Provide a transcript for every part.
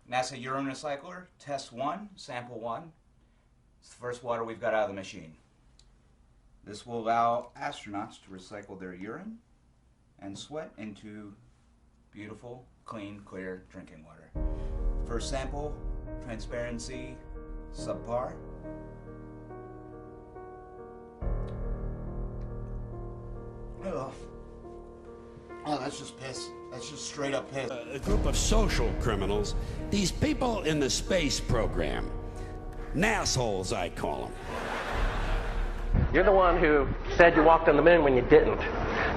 NASA urine recycler, test 1, sample 1. It's the first water we've got out of the machine. This will allow astronauts to recycle their urine and sweat into beautiful, clean, clear drinking water. First sample, transparency, subpar. Oh, that's just piss. That's just straight up piss. A group of social criminals, these people in the space program. Nassholes, I call them. You're the one who said you walked on the moon when you didn't.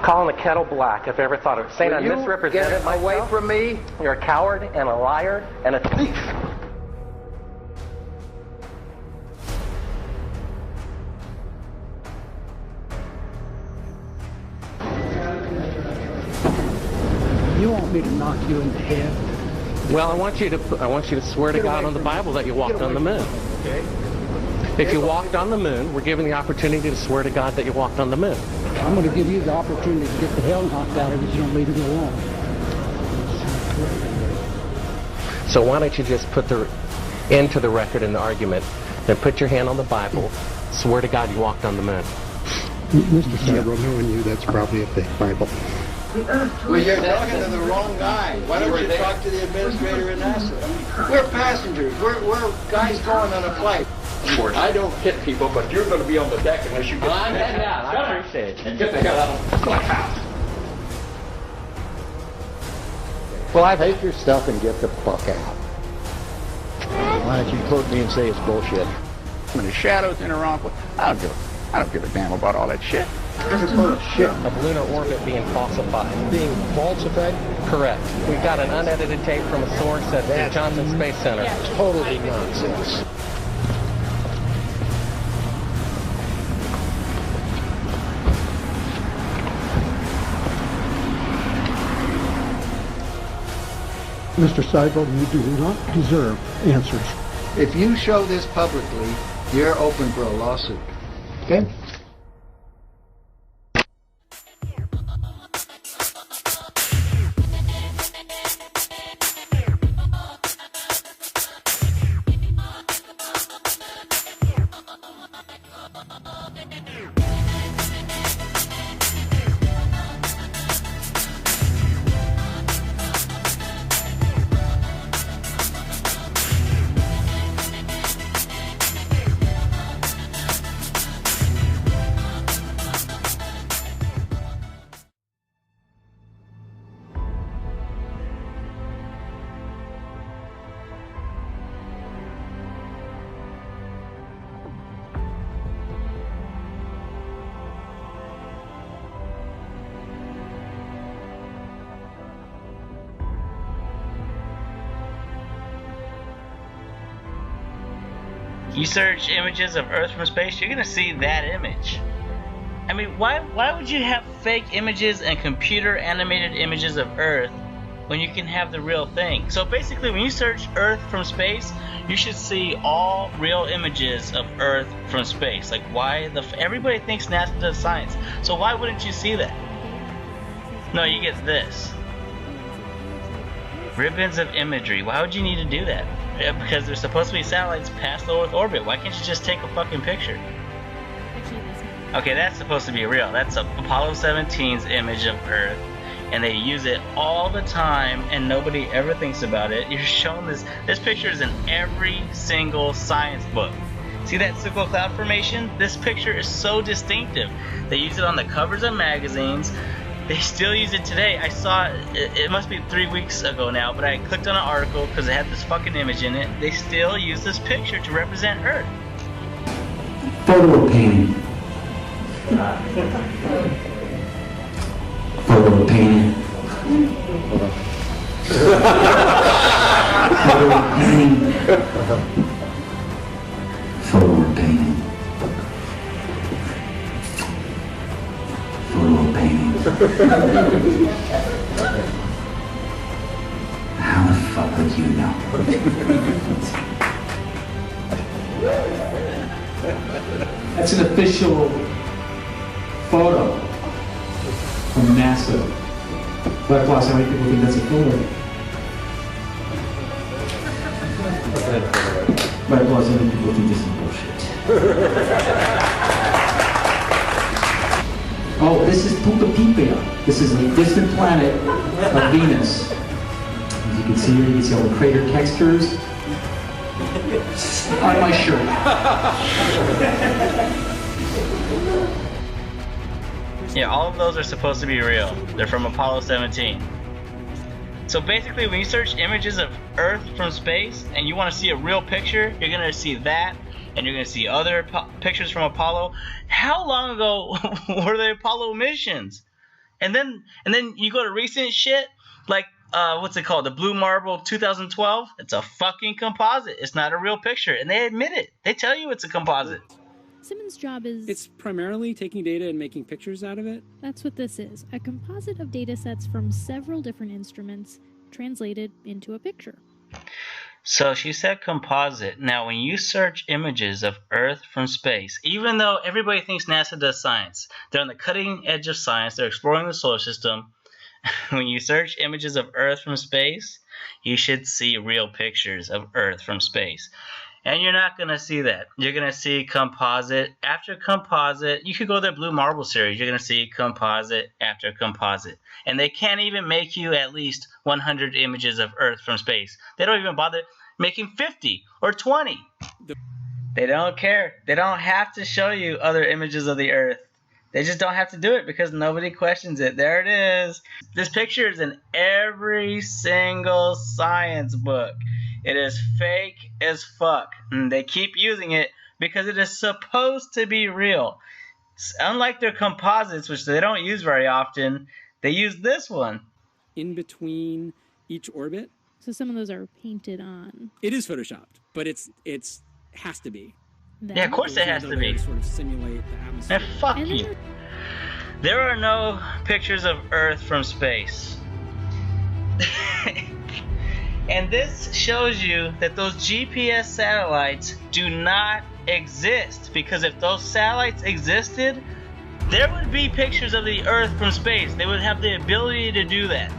Calling the kettle black if I ever thought of it. Saying I misrepresented myself. Away from me. You're a coward and a liar and a thief. You want me to knock you in the head? Well, I want you to swear to God on the Bible that you walked on the moon. Okay. If you walked on the moon, we're given the opportunity to swear to God that you walked on the moon. I'm going to give you the opportunity to get the hell knocked out of you if you don't leave me alone. So why don't you just put the end to the record in the argument, then put your hand on the Bible, swear to God you walked on the moon. Mr. Several, knowing you, that's probably a fake Bible. Well, you're talking to the wrong guy. Why don't you talk to the administrator in NASA? We're passengers. We're guys going on a flight. I don't hit people, but you're going to be on the deck unless you get... I'm heading out. I appreciate it. And get the hell out of the house. Well, I take your stuff and get the fuck out. Why don't you quote me and say it's bullshit? When the shadows in Iran, I don't give a damn about all that shit. Shit of lunar orbit being falsified. Being falsified? Correct. We've got an unedited tape from a source at the Johnson Space Center. Totally nonsense. Mr. Seibel, you do not deserve answers. If you show this publicly, you're open for a lawsuit. Okay? You search images of Earth from space, you're gonna see that image. I mean, why would you have fake images and computer animated images of Earth when you can have the real thing? So basically, when you search Earth from space, you should see all real images of Earth from space. Like, everybody thinks NASA does science, so why wouldn't you see that? No, you get this. Ribbons of imagery. Why would you need to do that? Because there's supposed to be satellites past low Earth orbit. Why can't you just take a fucking picture? Okay, that's supposed to be real. That's Apollo 17's image of Earth, and they use it all the time, and nobody ever thinks about it. You're shown this. This picture is in every single science book. See that circle cloud formation? This picture is so distinctive. They use it on the covers of magazines. They still use it today. I saw it must be 3 weeks ago now, but I clicked on an article because it had this fucking image in it. They still use this picture to represent Earth. Photo painting. Photo painting. Photo painting. Photo painting. Photo painting. How the fuck would you know? That's an official photo from NASA. Black Boss, how many people think that's a photo? But of course, other people think this is bullshit. Oh, this is Pupatipia. This is a distant planet of Venus. As you can see here, you can see all the crater textures on my shirt. Yeah, all of those are supposed to be real. They're from Apollo 17. So basically, when you search images of Earth from space and you want to see a real picture, you're going to see that, and you're going to see other pictures from Apollo. How long ago were the Apollo missions? And then you go to recent shit, like, what's it called? The Blue Marble 2012? It's a fucking composite. It's not a real picture. And they admit it. They tell you it's a composite. Simmons' job is... It's primarily taking data and making pictures out of it. That's what this is. A composite of data sets from several different instruments translated into a picture. So she said composite. Now, when you search images of Earth from space, even though everybody thinks NASA does science, they're on the cutting edge of science, they're exploring the solar system. When you search images of Earth from space, you should see real pictures of Earth from space. And you're not going to see that. You're going to see composite after composite. You could go to the Blue Marble series. You're going to see composite after composite. And they can't even make you at least 100 images of Earth from space. They don't even bother making 50 or 20. They don't care. They don't have to show you other images of the Earth. They just don't have to do it because nobody questions it. There it is. This picture is in every single science book. It is fake as fuck. And they keep using it because it is supposed to be real. Unlike their composites, which they don't use very often, they use this one. In between each orbit. So some of those are painted on. It is photoshopped, but it's has to be. Yeah, of course it has to be. Sort of simulate the atmosphere. And fuck you. There are no pictures of Earth from space. And this shows you that those GPS satellites do not exist. Because if those satellites existed, there would be pictures of the Earth from space. They would have the ability to do that.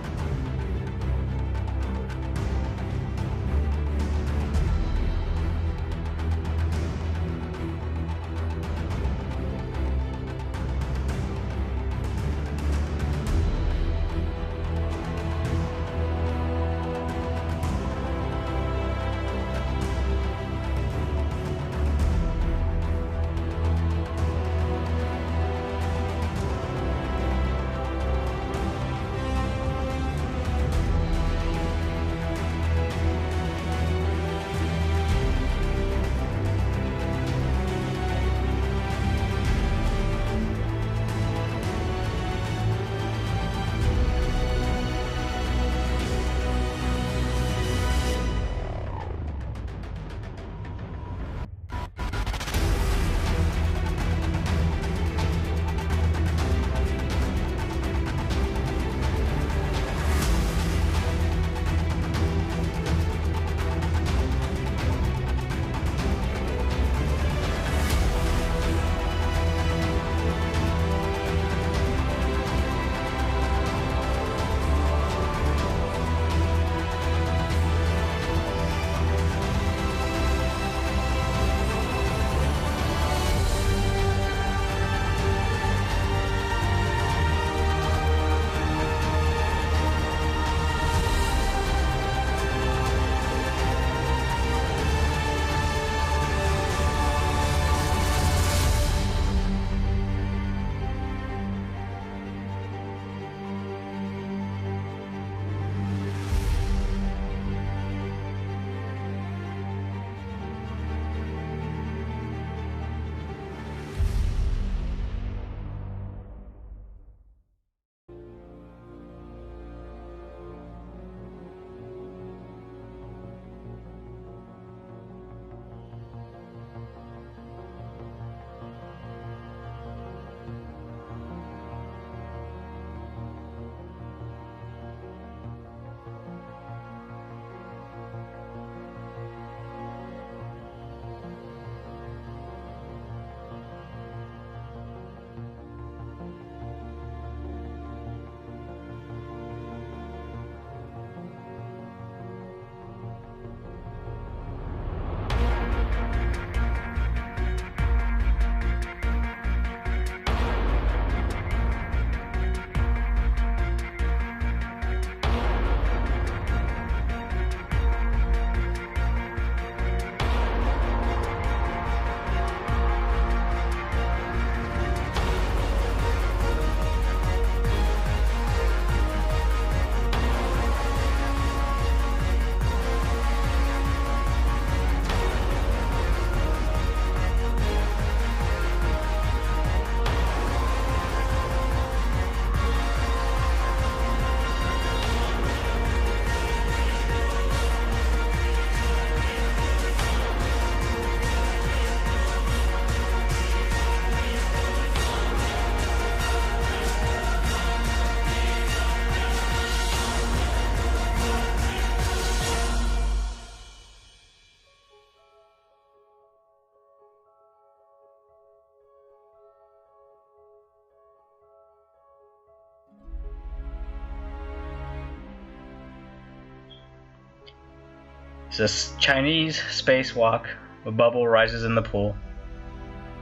It's a Chinese spacewalk. A bubble rises in the pool.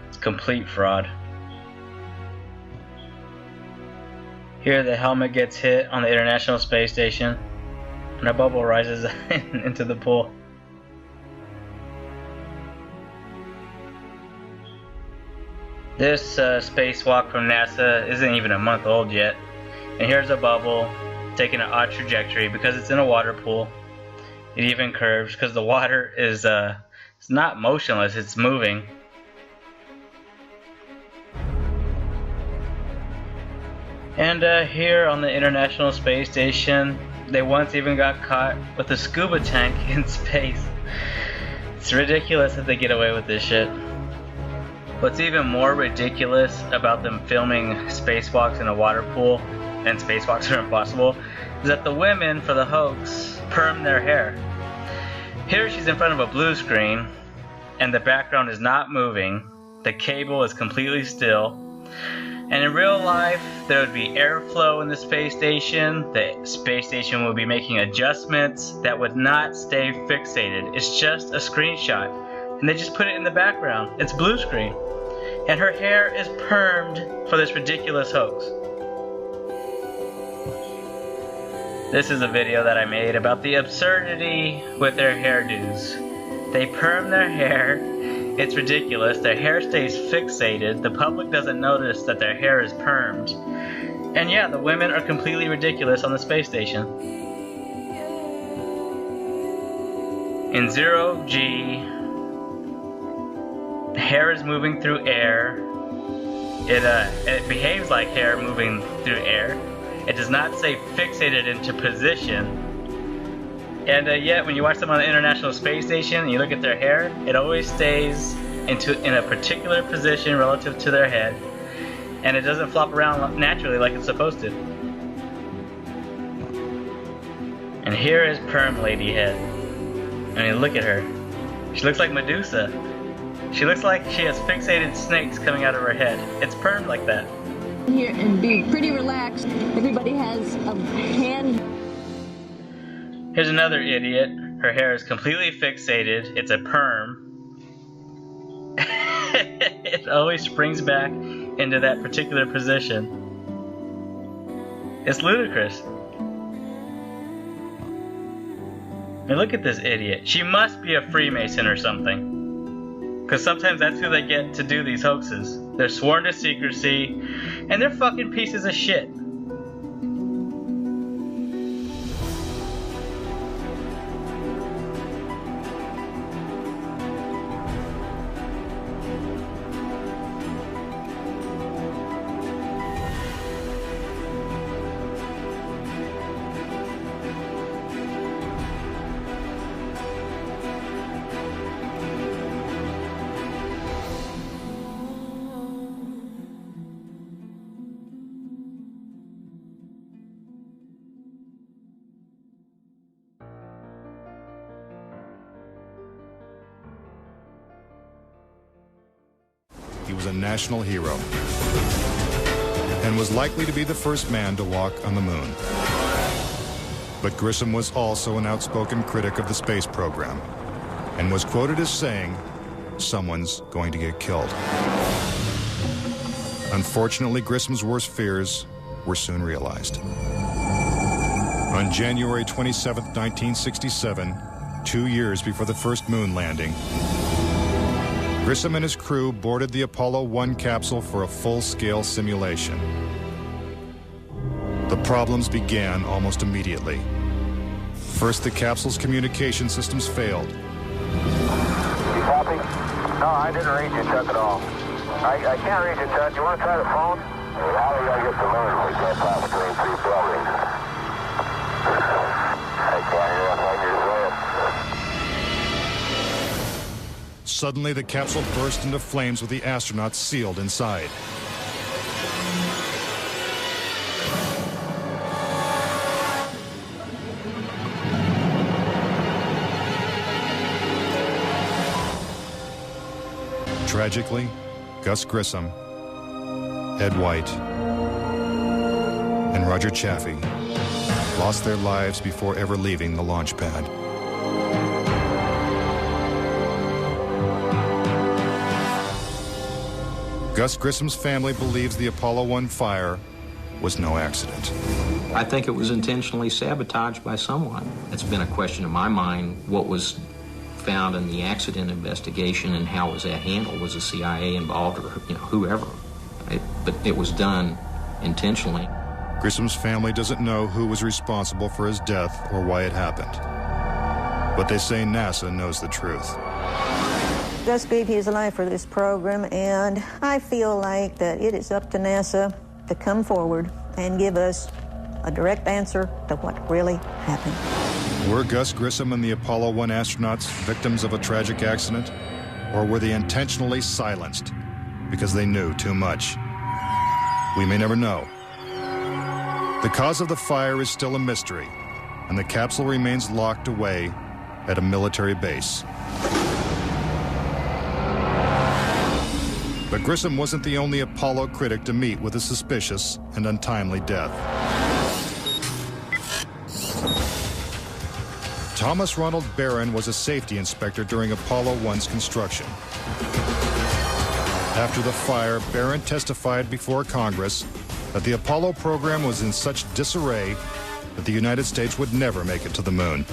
It's complete fraud. Here the helmet gets hit on the International Space Station and a bubble rises into the pool. This spacewalk from NASA isn't even a month old yet. And here's a bubble taking an odd trajectory because it's in a water pool. It even curves because the water is it's not motionless, it's moving. And here on the International Space Station, they once even got caught with a scuba tank in space. It's ridiculous that they get away with this shit. What's even more ridiculous about them filming spacewalks in a water pool, and spacewalks are impossible, is that the women for the hoax perm their hair. Here she's in front of a blue screen, and the background is not moving. The cable is completely still. And in real life, there would be airflow in the space station. The space station would be making adjustments that would not stay fixated. It's just a screenshot. And they just put it in the background. It's blue screen. And her hair is permed for this ridiculous hoax. This is a video that I made about the absurdity with their hairdos. They perm their hair. It's ridiculous. Their hair stays fixated. The public doesn't notice that their hair is permed. And yeah, the women are completely ridiculous on the space station. In 0G, hair is moving through air. It behaves like hair moving through air. It does not stay fixated into position. And yet, when you watch them on the International Space Station and you look at their hair, it always stays in a particular position relative to their head, and it doesn't flop around naturally like it's supposed to. And here is Perm Lady Head. I mean, look at her. She looks like Medusa. She looks like she has fixated snakes coming out of her head. It's permed like that. Here and be pretty relaxed. Everybody has a hand. Here's another idiot. Her hair is completely fixated. It's a perm. It always springs back into that particular position. It's ludicrous. I mean, look at this idiot. She must be a Freemason or something. Because sometimes that's who they get to do these hoaxes. They're sworn to secrecy, and they're fucking pieces of shit. He was a national hero and was likely to be the first man to walk on the moon. But Grissom was also an outspoken critic of the space program and was quoted as saying, "Someone's going to get killed." Unfortunately, Grissom's worst fears were soon realized. On January 27, 1967, 2 years before the first moon landing, Grissom and his crew boarded the Apollo 1 capsule for a full-scale simulation. The problems began almost immediately. First, the capsule's communication systems failed. You copy? No, I didn't read you, Chuck, at all. I can't read you, Chuck. You want to try the phone? How do we gotta get the moon? We can't pass between 3 buildings. I can't hear a thing you're saying. Suddenly, the capsule burst into flames with the astronauts sealed inside. Tragically, Gus Grissom, Ed White, and Roger Chaffee lost their lives before ever leaving the launch pad. Gus Grissom's family believes the Apollo 1 fire was no accident. I think it was intentionally sabotaged by someone. It's been a question in my mind, what was found in the accident investigation and how was that handled? Was the CIA involved or whoever? But it was done intentionally. Grissom's family doesn't know who was responsible for his death or why it happened. But they say NASA knows the truth. Gus gave his life for this program, and I feel like that it is up to NASA to come forward and give us a direct answer to what really happened. Were Gus Grissom and the Apollo 1 astronauts victims of a tragic accident? Or were they intentionally silenced because they knew too much? We may never know. The cause of the fire is still a mystery, and the capsule remains locked away at a military base. But Grissom wasn't the only Apollo critic to meet with a suspicious and untimely death. Thomas Ronald Barron was a safety inspector during Apollo 1's construction. After the fire, Barron testified before Congress that the Apollo program was in such disarray that the United States would never make it to the moon.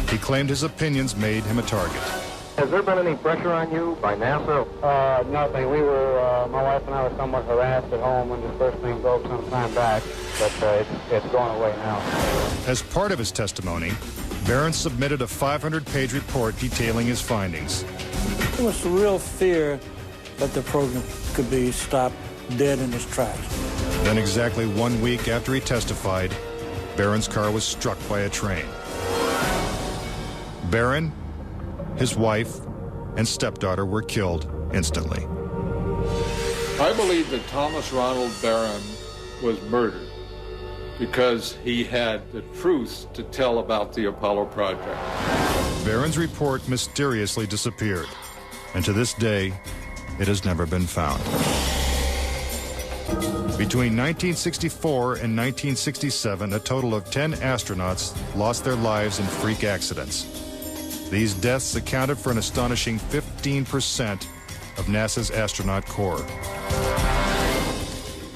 He claimed his opinions made him a target. Has there been any pressure on you by NASA? Nothing. We were, my wife and I were somewhat harassed at home when the first thing broke some time back, but it's going away now. As part of his testimony, Barron submitted a 500-page report detailing his findings. There was a real fear that the program could be stopped dead in its tracks. Then exactly 1 week after he testified, Barron's car was struck by a train. Barron, his wife, and stepdaughter were killed instantly. I believe that Thomas Ronald Barron was murdered because he had the truth to tell about the Apollo project. Barron's report mysteriously disappeared, and to this day, it has never been found. Between 1964 and 1967, a total of 10 astronauts lost their lives in freak accidents. These deaths accounted for an astonishing 15% of NASA's astronaut corps.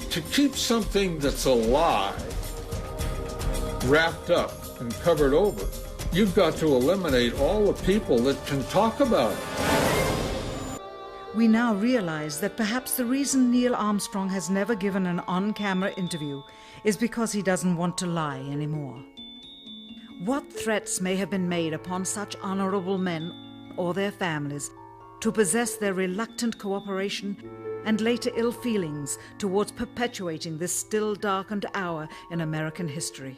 To keep something that's a lie wrapped up and covered over, you've got to eliminate all the people that can talk about it. We now realize that perhaps the reason Neil Armstrong has never given an on-camera interview is because he doesn't want to lie anymore. What threats may have been made upon such honorable men or their families to possess their reluctant cooperation and later ill feelings towards perpetuating this still darkened hour in American history?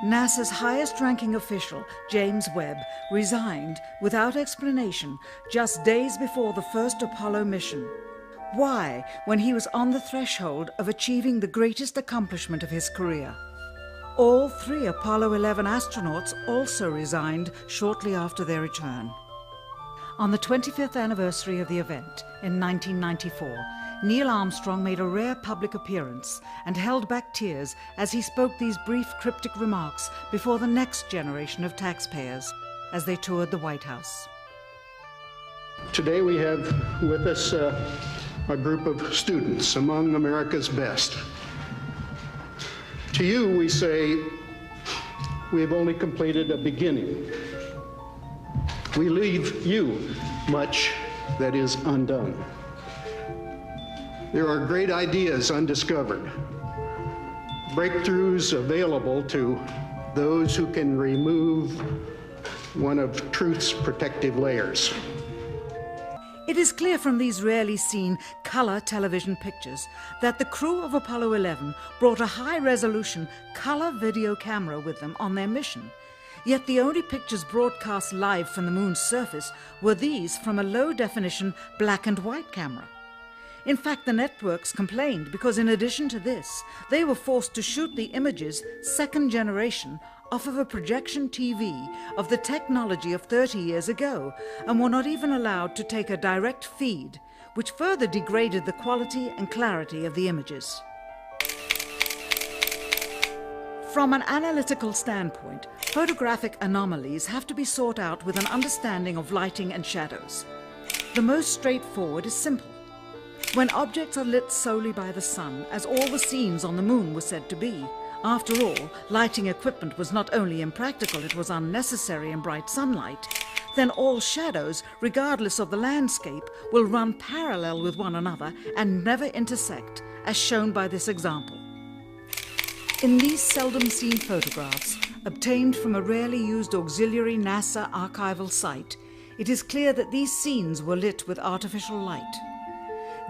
NASA's highest-ranking official, James Webb, resigned without explanation just days before the first Apollo mission. Why, when he was on the threshold of achieving the greatest accomplishment of his career? All 3 Apollo 11 astronauts also resigned shortly after their return. On the 25th anniversary of the event in 1994, Neil Armstrong made a rare public appearance and held back tears as he spoke these brief cryptic remarks before the next generation of taxpayers as they toured the White House. Today we have with us a group of students among America's best. To you we say, we have only completed a beginning. We leave you much that is undone. There are great ideas undiscovered, breakthroughs available to those who can remove one of truth's protective layers. It is clear from these rarely seen color television pictures that the crew of Apollo 11 brought a high-resolution color video camera with them on their mission. Yet the only pictures broadcast live from the moon's surface were these from a low-definition black and white camera. In fact, the networks complained because in addition to this, they were forced to shoot the images, second generation, off of a projection TV of the technology of 30 years ago, and were not even allowed to take a direct feed, which further degraded the quality and clarity of the images. From an analytical standpoint, photographic anomalies have to be sought out with an understanding of lighting and shadows. The most straightforward is simple. When objects are lit solely by the sun, as all the scenes on the moon were said to be, after all, lighting equipment was not only impractical, it was unnecessary in bright sunlight, then all shadows, regardless of the landscape, will run parallel with one another and never intersect, as shown by this example. In these seldom seen photographs, obtained from a rarely used auxiliary NASA archival site, it is clear that these scenes were lit with artificial light.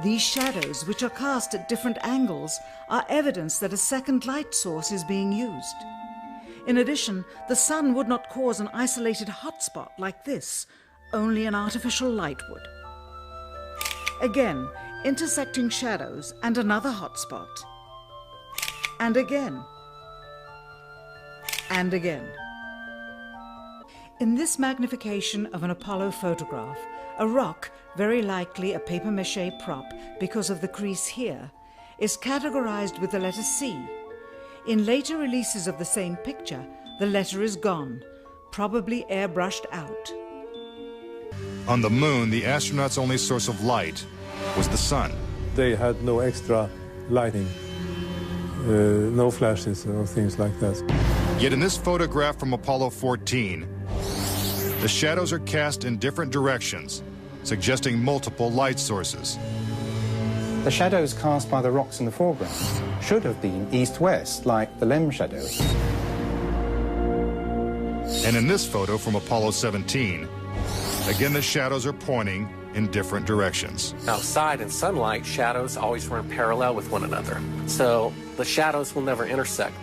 These shadows, which are cast at different angles, are evidence that a second light source is being used. In addition, the sun would not cause an isolated hotspot like this, only an artificial light would. Again, intersecting shadows and another hotspot. And again. And again. In this magnification of an Apollo photograph, a rock, very likely a papier-mâché prop because of the crease here, is categorized with the letter C. In later releases of the same picture, the letter is gone, probably airbrushed out. On the moon, the astronauts' only source of light was the sun. They had no extra lighting, no flashes or things like that. Yet in this photograph from Apollo 14, the shadows are cast in different directions, suggesting multiple light sources. The shadows cast by the rocks in the foreground should have been east-west, like the LEM shadows. And in this photo from Apollo 17, again the shadows are pointing in different directions. Outside in sunlight, shadows always run parallel with one another, so the shadows will never intersect.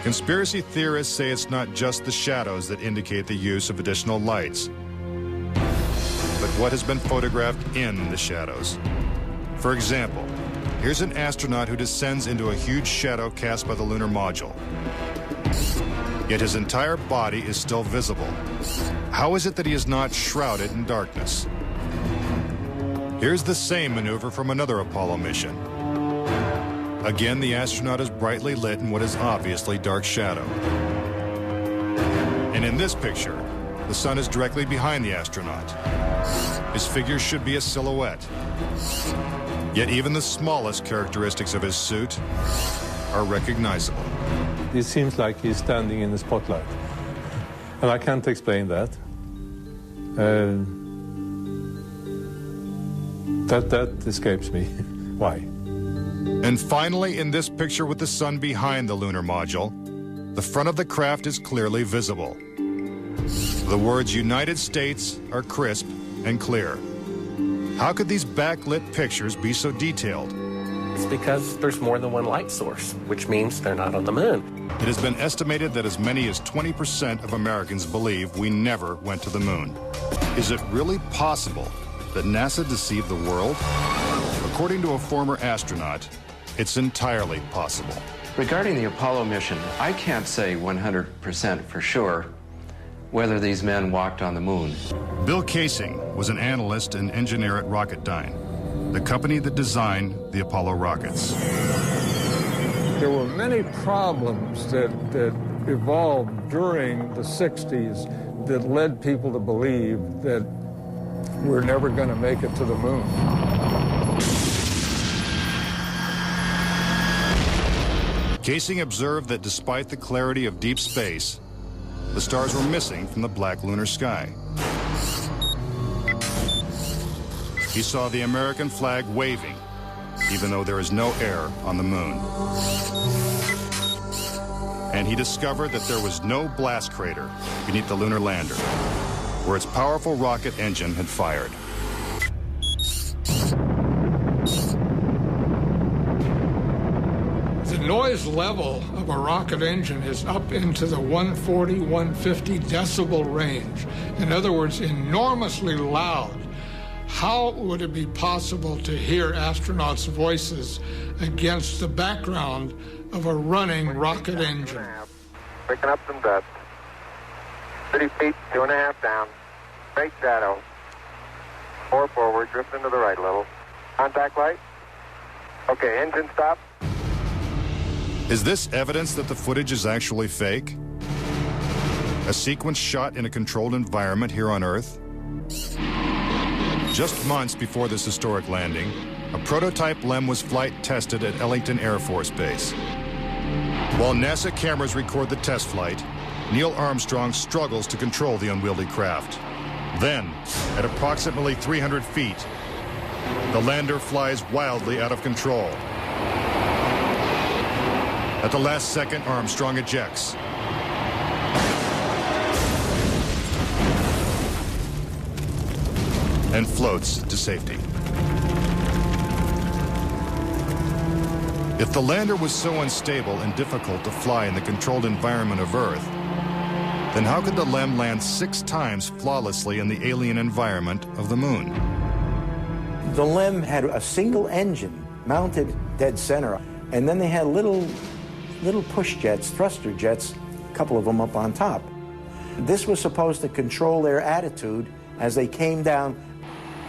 Conspiracy theorists say it's not just the shadows that indicate the use of additional lights, but what has been photographed in the shadows. For example, here's an astronaut who descends into a huge shadow cast by the lunar module. Yet his entire body is still visible. How is it that he is not shrouded in darkness? Here's the same maneuver from another Apollo mission. Again, the astronaut is brightly lit in what is obviously dark shadow. And in this picture, the sun is directly behind the astronaut. His figure should be a silhouette. Yet even the smallest characteristics of his suit are recognizable. It seems like he's standing in the spotlight. And I can't explain that. That escapes me. Why? And finally, in this picture with the sun behind the lunar module, the front of the craft is clearly visible. The words United States are crisp and clear. How could these backlit pictures be so detailed? It's because there's more than one light source, which means they're not on the moon. It has been estimated that as many as 20% of Americans believe we never went to the moon. Is it really possible that NASA deceived the world? According to a former astronaut, it's entirely possible. Regarding the Apollo mission, I can't say 100% for sure whether these men walked on the moon. Bill Casing was an analyst and engineer at Rocketdyne, the company that designed the Apollo rockets. There were many problems that evolved during the 60s that led people to believe that we're never going to make it to the moon. Casing observed that despite the clarity of deep space, the stars were missing from the black lunar sky. He saw the American flag waving, even though there is no air on the moon. And he discovered that there was no blast crater beneath the lunar lander, where its powerful rocket engine had fired. The noise level of a rocket engine is up into the 140, 150 decibel range. In other words, enormously loud. How would it be possible to hear astronauts' voices against the background of a running rocket engine? Picking up some dust. 30 feet, 2.5 down. Straight shadow. 4 forward, drifting to the right a little. Contact light. Okay, engine stop. Is this evidence that the footage is actually fake? A sequence shot in a controlled environment here on Earth? Just months before this historic landing, a prototype LEM was flight tested at Ellington Air Force Base. While NASA cameras record the test flight, Neil Armstrong struggles to control the unwieldy craft. Then, at approximately 300 feet, the lander flies wildly out of control. At the last second, Armstrong ejects. And floats to safety. If the lander was so unstable and difficult to fly in the controlled environment of Earth, then how could the LEM land 6 times flawlessly in the alien environment of the Moon? The LEM had a single engine mounted dead center, and then they had little push jets, thruster jets, a couple of them up on top. This was supposed to control their attitude as they came down.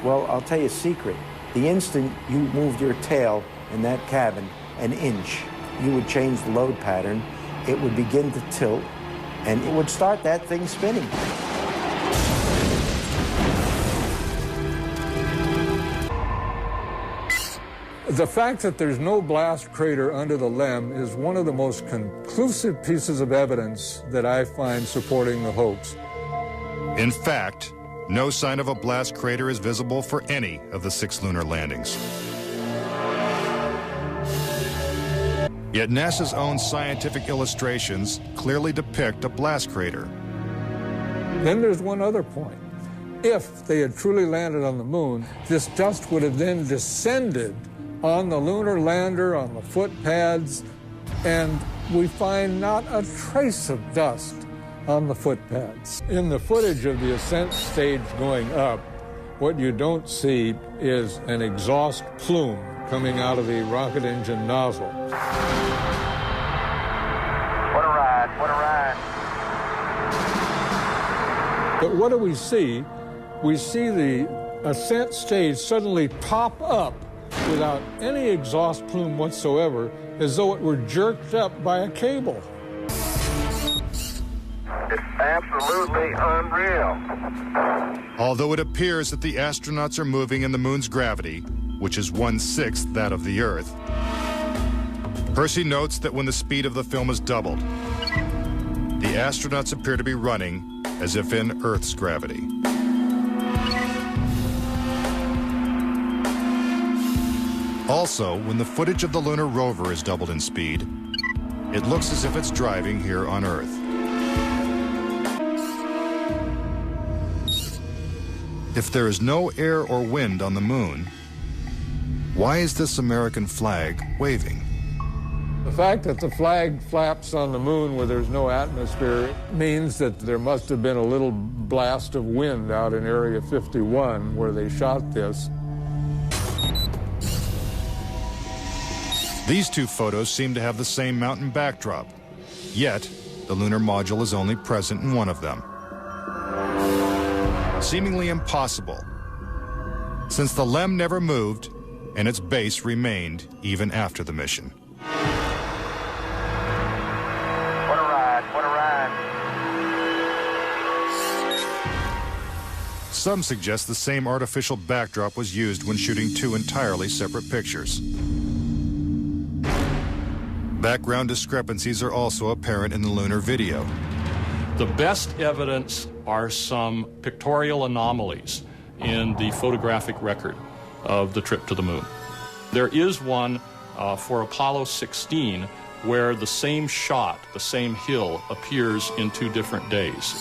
Well, I'll tell you a secret. The instant you moved your tail in that cabin an inch, you would change the load pattern, it would begin to tilt, and it would start that thing spinning. The fact that there's no blast crater under the LEM is one of the most conclusive pieces of evidence that I find supporting the hoax. In fact, no sign of a blast crater is visible for any of the 6 lunar landings. Yet NASA's own scientific illustrations clearly depict a blast crater. Then there's one other point. If they had truly landed on the Moon, this dust would have then descended on the lunar lander, on the foot pads, and we find not a trace of dust on the foot pads. In the footage of the ascent stage going up, what you don't see is an exhaust plume coming out of the rocket engine nozzle. What a ride, what a ride. But what do we see? We see the ascent stage suddenly pop up without any exhaust plume whatsoever, as though it were jerked up by a cable. It's absolutely unreal. Although it appears that the astronauts are moving in the Moon's gravity, which is 1/6 that of the Earth, Percy notes that when the speed of the film is doubled, the astronauts appear to be running as if in Earth's gravity. Also, when the footage of the lunar rover is doubled in speed, it looks as if it's driving here on Earth. If there is no air or wind on the Moon, why is this American flag waving? The fact that the flag flaps on the Moon where there's no atmosphere means that there must have been a little blast of wind out in Area 51 where they shot this. These 2 photos seem to have the same mountain backdrop, yet the lunar module is only present in one of them. Seemingly impossible, since the LEM never moved and its base remained even after the mission. What a ride, what a ride. Some suggest the same artificial backdrop was used when shooting 2 entirely separate pictures. Background discrepancies are also apparent in the lunar video. The best evidence are some pictorial anomalies in the photographic record of the trip to the Moon. There is one for Apollo 16 where the same shot, the same hill, appears in 2 different days.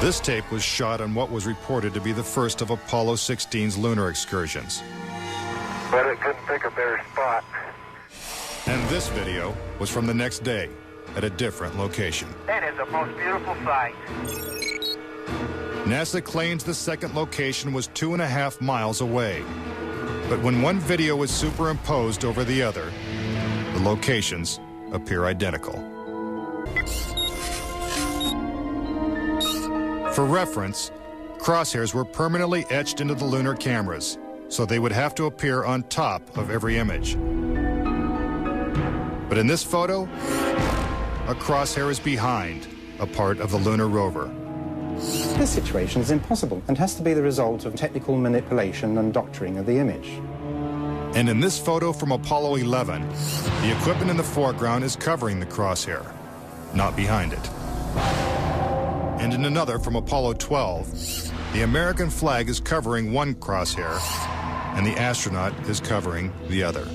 This tape was shot on what was reported to be the first of Apollo 16's lunar excursions. But it couldn't pick a better spot. And this video was from the next day at a different location. That is the most beautiful sight. NASA claims the second location was 2.5 miles away. But when one video was superimposed over the other, the locations appear identical. For reference, crosshairs were permanently etched into the lunar cameras, so they would have to appear on top of every image. But in this photo, a crosshair is behind a part of the lunar rover. This situation is impossible and has to be the result of technical manipulation and doctoring of the image. And in this photo from Apollo 11, the equipment in the foreground is covering the crosshair, not behind it. And in another from Apollo 12, the American flag is covering one crosshair, and the astronaut is covering the other.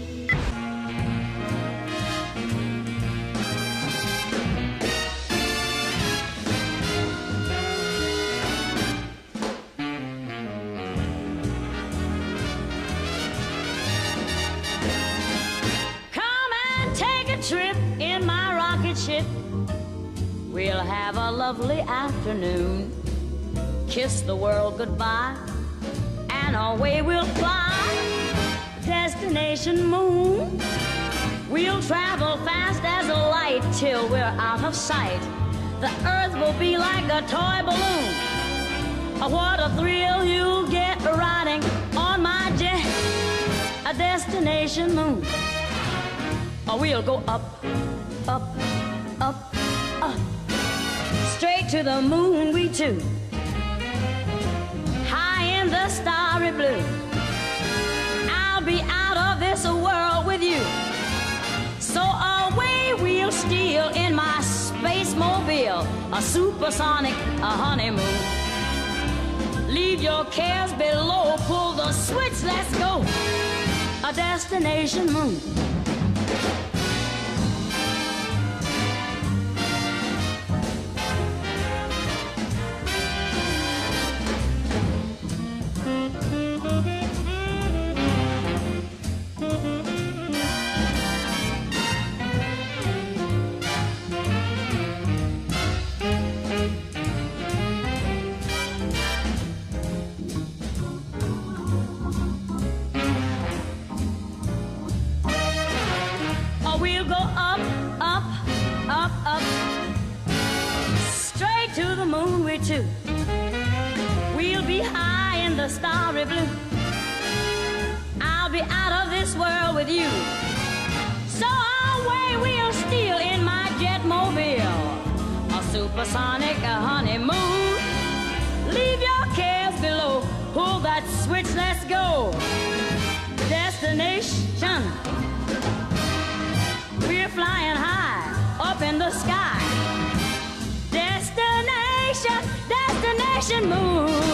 Trip in my rocket ship. We'll have a lovely afternoon. Kiss the world goodbye, and away we'll fly. Destination moon. We'll travel fast as a light till we're out of sight. The earth will be like a toy balloon. What a thrill you'll get riding on my jet. A destination moon. We'll go up, up, up, up, straight to the moon we two, high in the starry blue. I'll be out of this world with you, so away we'll steal in my space mobile, a supersonic, a honeymoon. Leave your cares below, pull the switch, let's go, a destination moon. We'll go up, up, up, up, straight to the moon we two. We'll be high in the starry blue. I'll be out of this world with you, so away we'll steal in my jet mobile, a supersonic, a honeymoon. Leave your cares below, pull that switch, let's go. Destination. We're flying high up in the sky. Destination, destination moon.